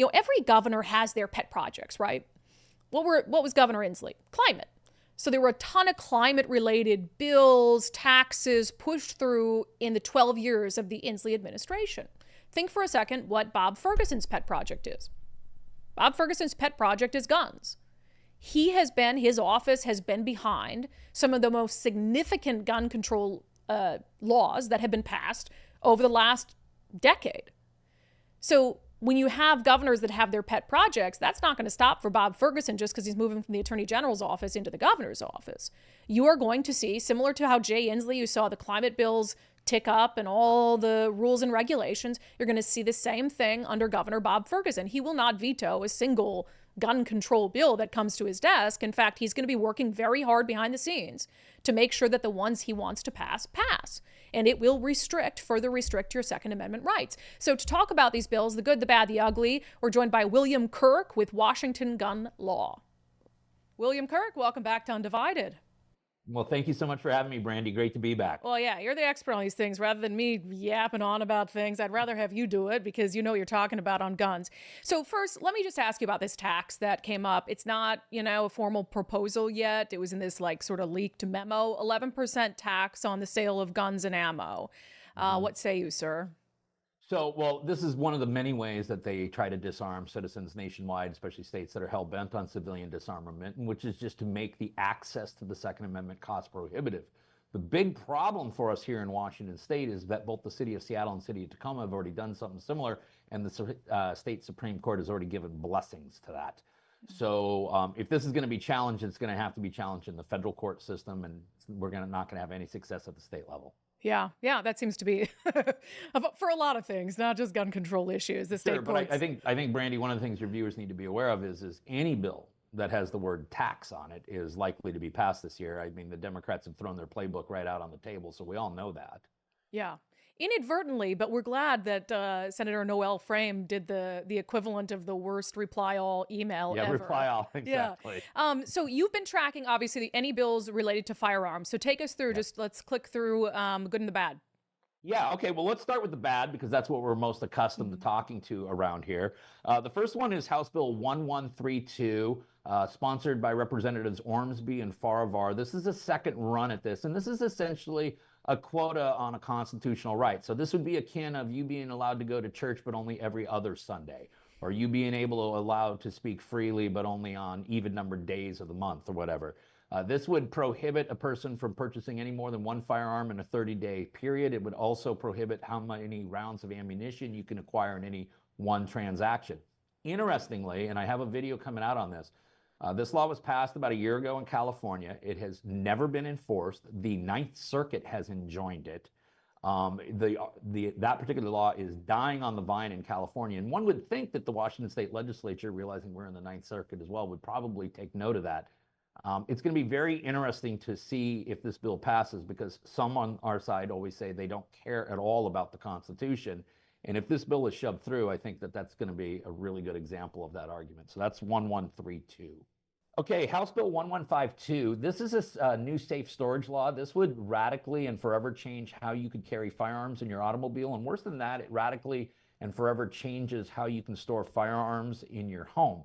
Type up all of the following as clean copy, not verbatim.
every governor has their pet projects, right? What was Governor Inslee? Climate. So there were a ton of climate-related bills, taxes pushed through in the 12 years of the Inslee administration. Think for a second what Bob Ferguson's pet project is. Bob Ferguson's pet project is guns. His office has been behind some of the most significant gun control laws that have been passed over the last decade. So when you have governors that have their pet projects, that's not going to stop for Bob Ferguson just because he's moving from the Attorney General's office into the governor's office. You are going to see, similar to how Jay Inslee, you saw the climate bills tick up and all the rules and regulations, you're going to see the same thing under Governor Bob Ferguson. He will not veto a single gun control bill that comes to his desk. In fact, he's going to be working very hard behind the scenes to make sure that the ones he wants to pass. And it will further restrict your Second Amendment rights. So to talk about these bills, the good, the bad, the ugly, we're joined by William Kirk with Washington Gun Law. William Kirk, welcome back to Undivided. Well, thank you so much for having me, Brandi. Great to be back. Well, yeah, you're the expert on these things. Rather than me yapping on about things, I'd rather have you do it because you know what you're talking about on guns. So first, let me just ask you about this tax that came up. It's not, a formal proposal yet. It was in this sort of leaked memo, 11% tax on the sale of guns and ammo. What say you, sir? So, well, this is one of the many ways that they try to disarm citizens nationwide, especially states that are hell-bent on civilian disarmament, which is just to make the access to the Second Amendment cost prohibitive. The big problem for us here in Washington State is that both the city of Seattle and city of Tacoma have already done something similar, and the state Supreme Court has already given blessings to that. So if this is going to be challenged, it's going to have to be challenged in the federal court system, and we're not going to have any success at the state level. Yeah, that seems to be for a lot of things, not just gun control issues. The state courts. But I think, Brandi, one of the things your viewers need to be aware of is any bill that has the word tax on it is likely to be passed this year. I mean, the Democrats have thrown their playbook right out on the table, so we all know that. Yeah. Inadvertently, but we're glad that Senator Noel Frame did the equivalent of the worst reply all email ever. Reply all, exactly. Yeah. So you've been tracking, obviously, any bills related to firearms. So take us through, just let's click through good and the bad. Yeah, okay, well, let's start with the bad because that's what we're most accustomed to talking to around here. The first one is House Bill 1132, sponsored by Representatives Ormsby and Farivar. This is a second run at this, and this is essentially a quota on a constitutional right. So this would be akin of you being allowed to go to church but only every other Sunday, or you being allowed to speak freely but only on even numbered days of the month or whatever. This would prohibit a person from purchasing any more than one firearm in a 30-day period. It would also prohibit how many rounds of ammunition you can acquire in any one transaction. Interestingly, and I have a video coming out on this, this law was passed about a year ago in California. It has never been enforced. The Ninth Circuit has enjoined it. That particular law is dying on the vine in California. And one would think that the Washington State Legislature, realizing we're in the Ninth Circuit as well, would probably take note of that. It's going to be very interesting to see if this bill passes because some on our side always say they don't care at all about the Constitution. And if this bill is shoved through, I think that that's going to be a really good example of that argument. So that's 1132. Okay, House Bill 1152. This is a new safe storage law. This would radically and forever change how you could carry firearms in your automobile. And worse than that, it radically and forever changes how you can store firearms in your home.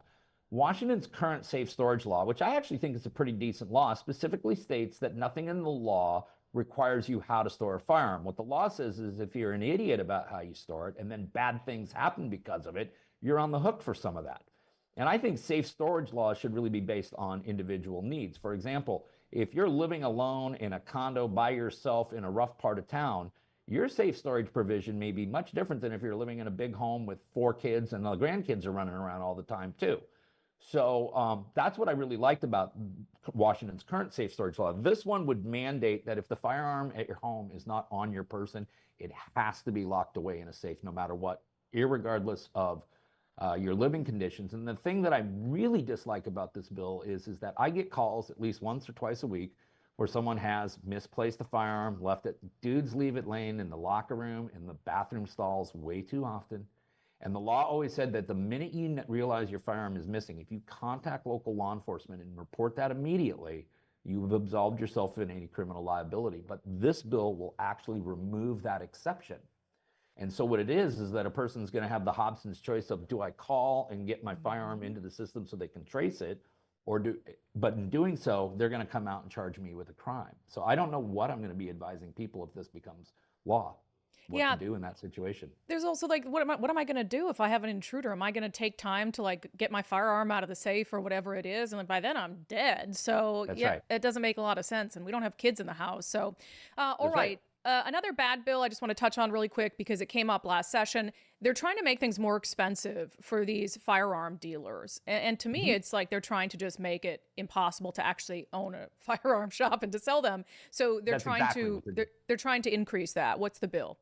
Washington's current safe storage law, which I actually think is a pretty decent law, specifically states that nothing in the law requires you how to store a firearm. What the law says is if you're an idiot about how you store it and then bad things happen because of it, you're on the hook for some of that. And I think safe storage laws should really be based on individual needs. For example, if you're living alone in a condo by yourself in a rough part of town, your safe storage provision may be much different than if you're living in a big home with 4 kids and the grandkids are running around all the time too. So that's what I really liked about Washington's current safe storage law. This one would mandate that if the firearm at your home is not on your person, it has to be locked away in a safe no matter what, irregardless of your living conditions. And the thing that I really dislike about this bill is that I get calls at least once or twice a week where someone has misplaced a firearm, left it. Dudes leave it laying in the locker room, in the bathroom stalls way too often. And the law always said that the minute you realize your firearm is missing, if you contact local law enforcement and report that immediately, you have absolved yourself of any criminal liability. But this bill will actually remove that exception. And so what it is that a person's going to have the Hobson's choice of, do I call and get my firearm into the system so they can trace it, but in doing so, they're going to come out and charge me with a crime. So I don't know what I'm going to be advising people if this becomes law, what to do in that situation. There's also like, what am I going to do if I have an intruder? Am I going to take time to like get my firearm out of the safe or whatever it is? And by then I'm dead. So That's yeah, right. it doesn't make a lot of sense. And we don't have kids in the house. So, all right. Another bad bill I just want to touch on really quick because it came up last session. They're trying to make things more expensive for these firearm dealers. And to me, it's like they're trying to just make it impossible to actually own a firearm shop and to sell them. So they're they're trying to increase that. What's the bill?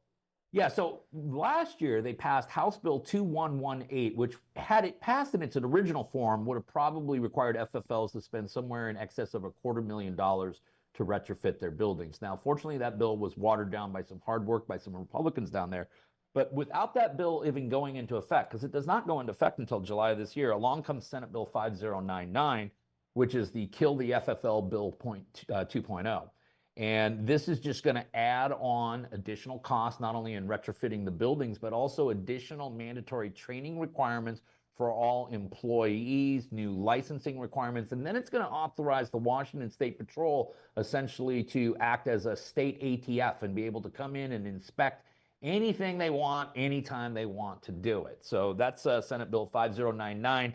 Yeah, so last year they passed House Bill 2118, which had it passed in its original form would have probably required FFLs to spend somewhere in excess of $250,000 to retrofit their buildings. Now, fortunately, that bill was watered down by some hard work by some Republicans down there. But without that bill even going into effect, because it does not go into effect until July of this year, along comes Senate Bill 5099, which is the Kill the FFL Bill 2.0. And this is just going to add on additional costs, not only in retrofitting the buildings, but also additional mandatory training requirements for all employees, new licensing requirements, and then it's going to authorize the Washington State Patrol essentially to act as a state ATF and be able to come in and inspect anything they want, anytime they want to do it. So that's Senate Bill 5099.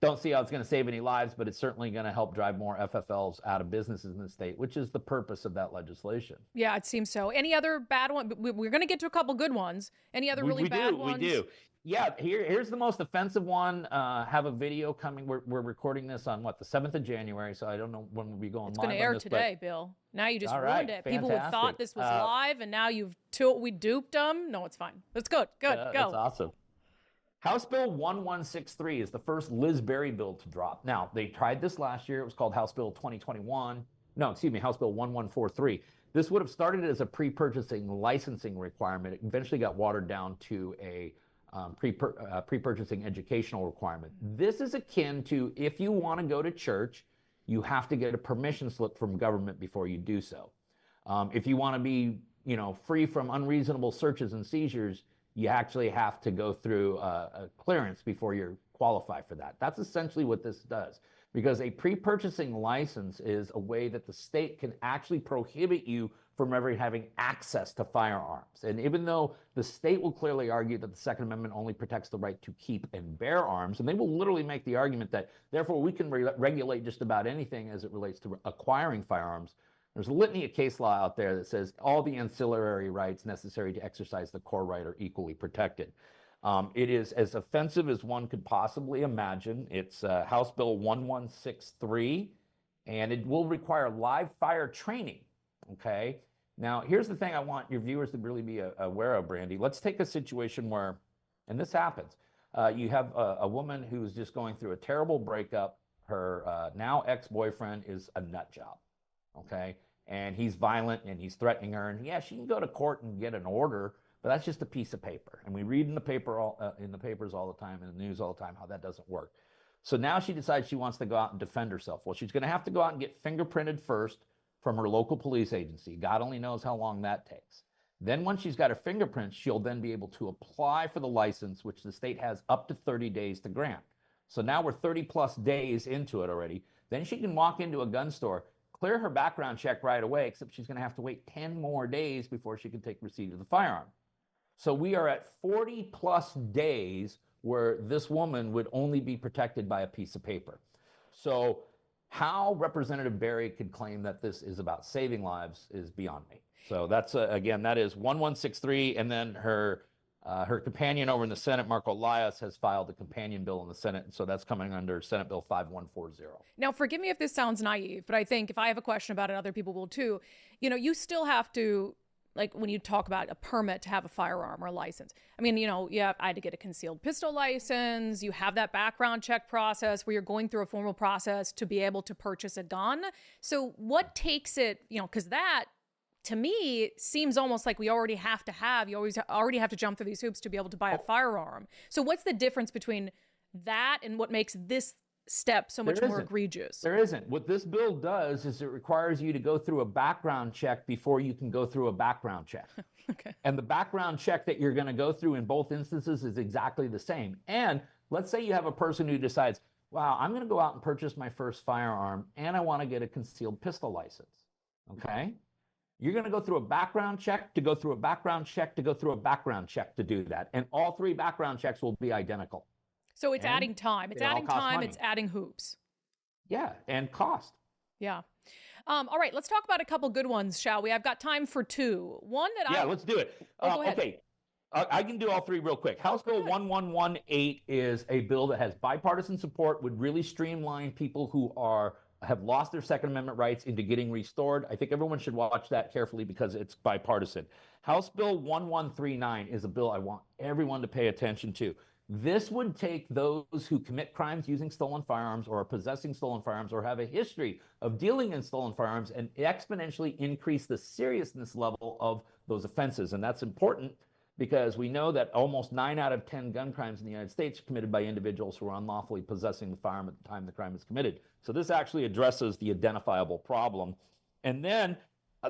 Don't see how it's going to save any lives, but it's certainly going to help drive more FFLs out of businesses in the state, which is the purpose of that legislation. Yeah, it seems so. Any other bad one? We're going to get to a couple good ones. Any other really bad ones? We do. Yeah, here's the most offensive one. Have a video coming. We're recording this on the 7th of January, so I don't know when we'll be going live. It's going to air today, Bill. Now you just ruined it. Fantastic. People who thought this was live, and now we duped them. No, it's fine. Let's go. Go. That's awesome. House Bill 1163 is the first Liz Berry bill to drop. Now, they tried this last year. It was called House Bill 2021. No, excuse me, House Bill 1143. This would have started as a pre-purchasing licensing requirement. It eventually got watered down to a pre-purchasing educational requirement. This is akin to, if you want to go to church, you have to get a permission slip from government before you do so. If you want to be, free from unreasonable searches and seizures, you actually have to go through a clearance before you qualify for that. That's essentially what this does, because a pre-purchasing license is a way that the state can actually prohibit you from ever having access to firearms. And even though the state will clearly argue that the Second Amendment only protects the right to keep and bear arms, and they will literally make the argument that therefore we can regulate just about anything as it relates to acquiring firearms, there's a litany of case law out there that says all the ancillary rights necessary to exercise the core right are equally protected. It is as offensive as one could possibly imagine. It's House Bill 1163, and it will require live fire training, okay? Now, here's the thing I want your viewers to really be aware of, Brandi. Let's take a situation where, and this happens, you have a woman who's just going through a terrible breakup. Her now ex-boyfriend is a nut job, okay? And he's violent and he's threatening her. And yeah, she can go to court and get an order, but that's just a piece of paper. And we read in the papers all the time, in the news all the time, how that doesn't work. So now she decides she wants to go out and defend herself. Well, she's going to have to go out and get fingerprinted first from her local police agency. God only knows how long that takes. Then once she's got her fingerprints, she'll then be able to apply for the license, which the state has up to 30 days to grant. So now we're 30 plus days into it already. Then she can walk into a gun store, clear her background check right away, except she's going to have to wait 10 more days before she can take receipt of the firearm. So we are at 40 plus days where this woman would only be protected by a piece of paper. So how Representative Berry could claim that this is about saving lives is beyond me. So that's, again, that is 1163, and then her companion over in the Senate, Marco Elias, has filed a companion bill in the Senate, and so that's coming under Senate Bill 5140. Now, forgive me if this sounds naive, but I think if I have a question about it, other people will too. You still have to, like when you talk about a permit to have a firearm or a license. I mean, I had to get a concealed pistol license. You have that background check process where you're going through a formal process to be able to purchase a gun. So what takes it, because that, to me, seems almost like you already have to jump through these hoops to be able to buy a firearm. So what's the difference between that and what makes this step so much There more isn't. egregious. There isn't. What this bill does is it requires you to go through a background check before you can go through a background check. Okay. And the background check that you're going to go through in both instances is exactly the same. And let's say you have a person who decides, wow, I'm going to go out and purchase my first firearm and I want to get a concealed pistol license. Okay. You're going to go through a background check to go through a background check to go through a background check to do that. And all 3 background checks will be identical. So it's adding time. It's adding time. It's adding hoops. Yeah, and cost. Yeah. All right, let's talk about a couple good ones, shall we? I've got time for 2. One that Yeah, let's do it. Go ahead. Okay, I can do all 3 real quick. House Bill 1118 is a bill that has bipartisan support, would really streamline people who have lost their Second Amendment rights into getting restored. I think everyone should watch that carefully because it's bipartisan. House Bill 1139 is a bill I want everyone to pay attention to. This would take those who commit crimes using stolen firearms or are possessing stolen firearms or have a history of dealing in stolen firearms and exponentially increase the seriousness level of those offenses. And that's important because we know that almost 9 out of 10 gun crimes in the United States are committed by individuals who are unlawfully possessing the firearm at the time the crime is committed. So this actually addresses the identifiable problem. And then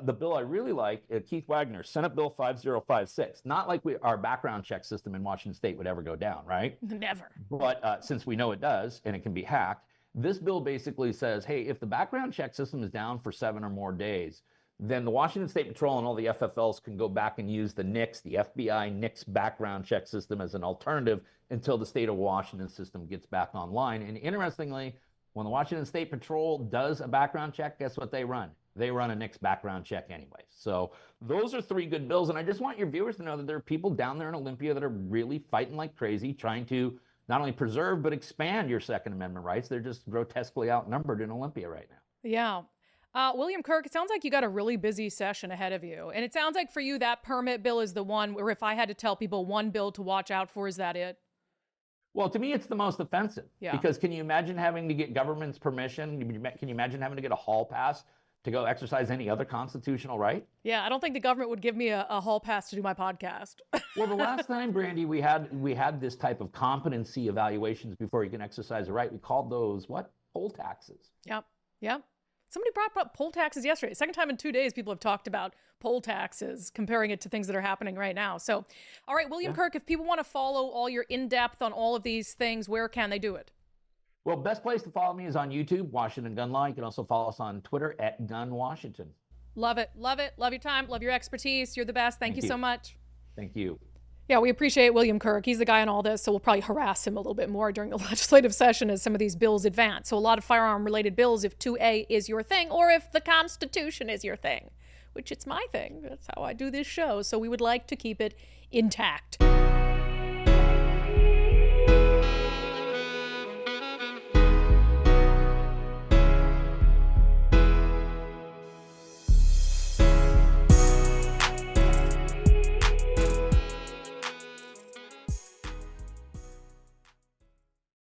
the bill I really like, Keith Wagner, Senate Bill 5056. Not like our background check system in Washington State would ever go down, right? Never. But since we know it does, and it can be hacked, this bill basically says, hey, if the background check system is down for 7 or more days, then the Washington State Patrol and all the FFLs can go back and use the NICS, the FBI NICS background check system as an alternative until the state of Washington system gets back online. And interestingly, when the Washington State Patrol does a background check, guess what they run? They run a NICS background check anyway. So those are 3 good bills. And I just want your viewers to know that there are people down there in Olympia that are really fighting like crazy, trying to not only preserve, but expand your Second Amendment rights. They're just grotesquely outnumbered in Olympia right now. Yeah. William Kirk, it sounds like you got a really busy session ahead of you. And it sounds like for you, that permit bill is the one where if I had to tell people one bill to watch out for, is that it? Well, to me, it's the most offensive. Yeah. Because can you imagine having to get government's permission? Can you imagine having to get a hall pass to go exercise any other constitutional right? Yeah, I don't think the government would give me a hall pass to do my podcast. Well, the last time, Brandi, we had this type of competency evaluations before you can exercise a right. We called those what? Poll taxes. Yep. Yep. Somebody brought up poll taxes yesterday. Second time in 2 days, people have talked about poll taxes, comparing it to things that are happening right now. So, all right, William Kirk, if people want to follow all your in-depth on all of these things, where can they do it? Well, best place to follow me is on YouTube, Washington Gun Law. You can also follow us on Twitter at Gun Washington. Love it. Love it. Love your time. Love your expertise. You're the best. Thank you so much. Thank you. Yeah, we appreciate William Kirk. He's the guy on all this, so we'll probably harass him a little bit more during the legislative session as some of these bills advance. So a lot of firearm-related bills if 2A is your thing or if the Constitution is your thing, which it's my thing. That's how I do this show, so we would like to keep it intact.